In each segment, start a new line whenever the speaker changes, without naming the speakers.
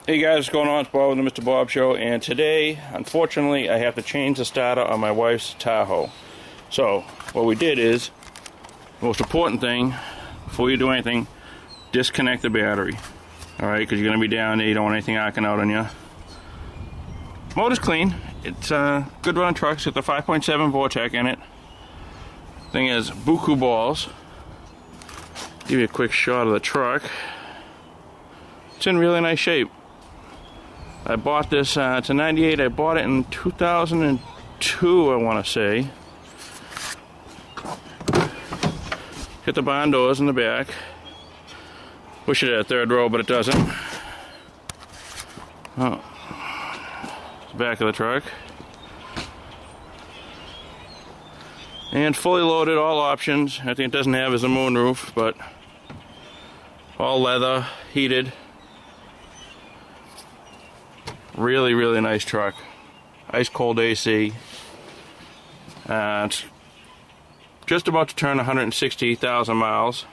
Hey guys, what's going on? It's Bob with the Mr. Bob Show, and today, unfortunately, I have to change the starter on my wife's Tahoe. So, what we did is, the most important thing, before you do anything, disconnect the battery. Alright, because you're going to be down there, you don't want anything arcing out on you. Motor's clean. It's a good run truck. It's got the 5.7 Vortec in it. Thing is, buku balls. Give you a quick shot of the truck. It's in really nice shape. I bought this, it's a 98, I bought it in 2002, I want to say. Hit the barn doors in the back. Wish it had a third row, but it doesn't. Oh. It's the back of the truck. And fully loaded, all options. I think it doesn't have is a moonroof, but all leather, heated. Really, really nice truck. Ice cold AC. It's just about to turn 160,000 miles.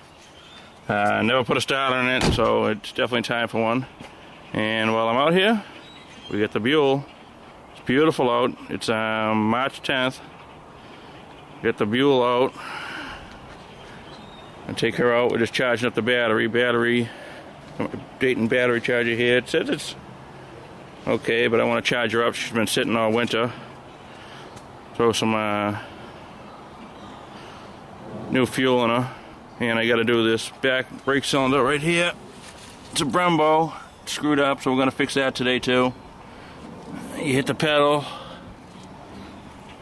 Never put a starter in it, so it's definitely time for one. And while I'm out here, we get the Buell. It's beautiful out. It's March 10th. Get the Buell out. And take her out. We're just charging up the battery. Dayton battery charger here. It says it's okay, but I want to charge her up. She's been sitting all winter. Throw some new fuel in her. And I got to do this back brake cylinder right here. It's a Brembo. It's screwed up, so we're going to fix that today too. You hit the pedal.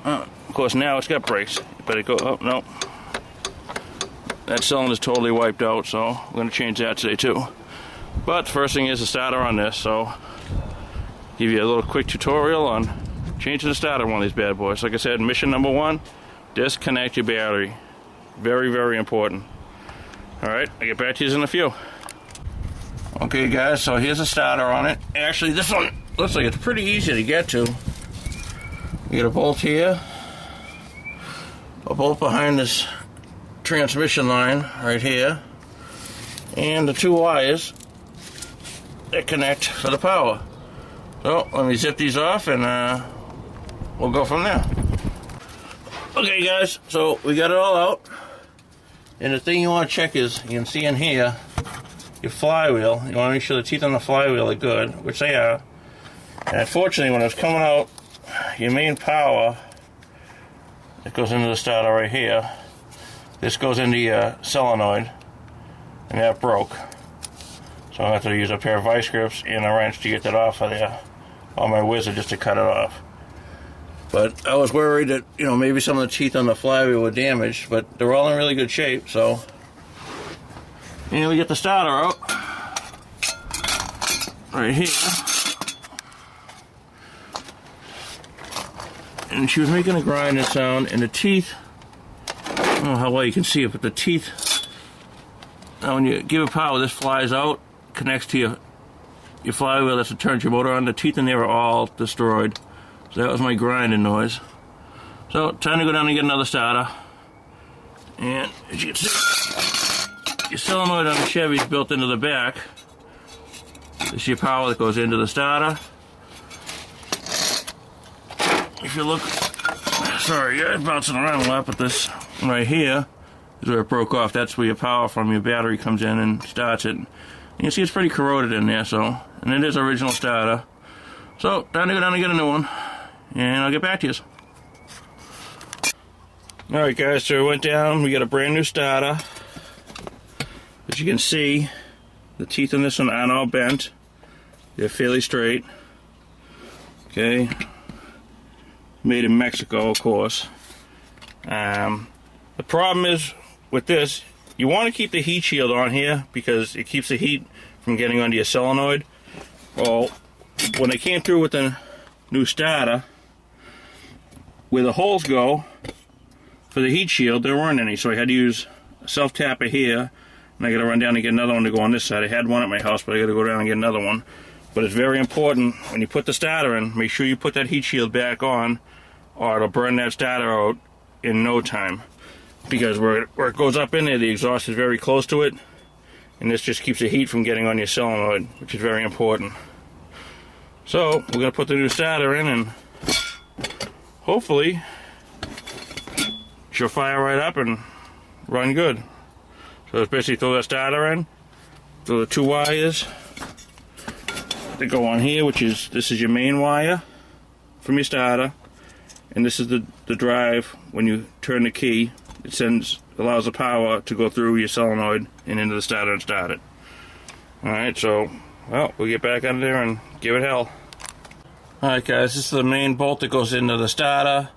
Of course, now it's got brakes. Better go. Oh, no. That cylinder's totally wiped out, so we're going to change that today too. But the first thing is the starter on this, so give you a little quick tutorial on changing the starter on one of these bad boys. Like I said, mission number one, disconnect your battery. Very, very important. Alright, I'll get back to you in a few. Okay guys, so here's a starter on it. Actually, this one looks like it's pretty easy to get to. You get a bolt here, a bolt behind this transmission line right here, and the two wires that connect for the power. So, let me zip these off and we'll go from there. Okay guys, so we got it all out. And the thing you want to check is, you can see in here, your flywheel. You want to make sure the teeth on the flywheel are good, which they are. And unfortunately, when it was coming out, your main power, that goes into the starter right here, this goes into your solenoid, and that broke. So I have to use a pair of vice grips and a wrench to get that off of there, on my wizard, just to cut it off. But I was worried that, you know, maybe some of the teeth on the flywheel were damaged, but they're all in really good shape, so. And we get the starter out. Right here. And she was making a grinding sound, and the teeth, I don't know how well you can see it, but the teeth, now when you give it power, this flies out, connects to your flywheel, that's what turns your motor on. The teeth in there are all destroyed. So that was my grinding noise. So, time to go down and get another starter. And as you can see, your solenoid on the Chevy is built into the back. This is your power that goes into the starter. If you look, sorry, I'm bouncing around a lot, but this right here is where it broke off. That's where your power from your battery comes in and starts it. And you see it's pretty corroded in there, so, and it is original starter. So, time to go down and get a new one. And I'll get back to you. Alright guys, so we went down, we got a brand new starter. As you can see, the teeth on this one aren't all bent. They're fairly straight. Okay. Made in Mexico, of course. The problem is, with this, you want to keep the heat shield on here because it keeps the heat from getting onto your solenoid. Well, when I came through with the new starter, where the holes go for the heat shield, there weren't any, so I had to use a self-tapper here, and I got to run down and get another one to go on this side. I had one at my house, but I got to go down and get another one. But it's very important, when you put the starter in, make sure you put that heat shield back on, or it'll burn that starter out in no time. Because where it goes up in there, the exhaust is very close to it, and this just keeps the heat from getting on your solenoid, which is very important. So we're gonna put the new starter in, and hopefully she'll fire right up and run good. So it's basically throw that starter in, throw the 2 wires that go on here, this is your main wire from your starter, and this is the drive. When you turn the key, it allows the power to go through your solenoid and into the starter and start it. Alright, so, well, we'll get back under there and give it hell. Alright guys, this is the main bolt that goes into the starter,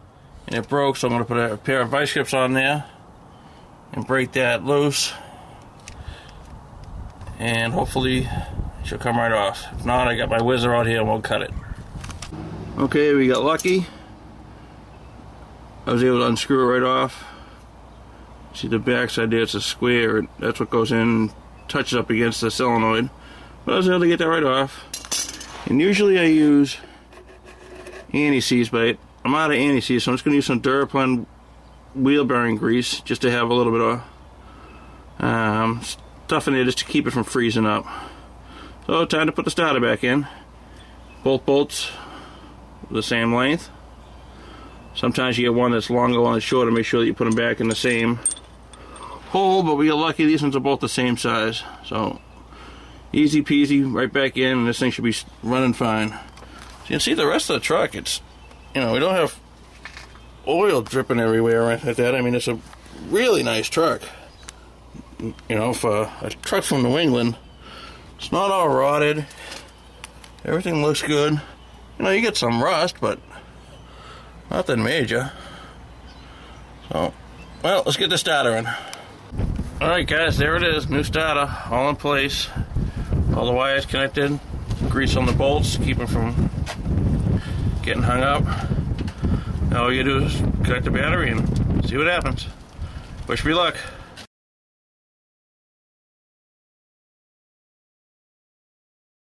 and it broke, so I'm going to put a pair of vice grips on there and break that loose, and hopefully she'll come right off. If not, I got my whizzer out here and we'll cut it. Okay, we got lucky. I was able to unscrew it right off. See the back side there, it's a square, that's what goes in, touches up against the solenoid. But I was able to get that right off. And usually I use anti-seize, but I'm out of anti-seize, so I'm just going to use some Duraplan wheel bearing grease just to have a little bit of stuff in there just to keep it from freezing up. So time to put the starter back in. Both bolts the same length. Sometimes you get one that's longer, one that's shorter. Make sure that you put them back in the same hole, but we got lucky these ones are both the same size. So easy peasy, right back in, and this thing should be running fine. So you can see the rest of the truck, it's, you know, we don't have oil dripping everywhere or anything like that. I mean, it's a really nice truck. You know, for a truck from New England, it's not all rotted. Everything looks good. You know, you get some rust, but nothing major. So, well, let's get the starter in. Alright guys, there it is, new starter, all in place. All the wires connected, grease on the bolts, keep them from getting hung up. Now all you do is connect the battery and see what happens. Wish me luck.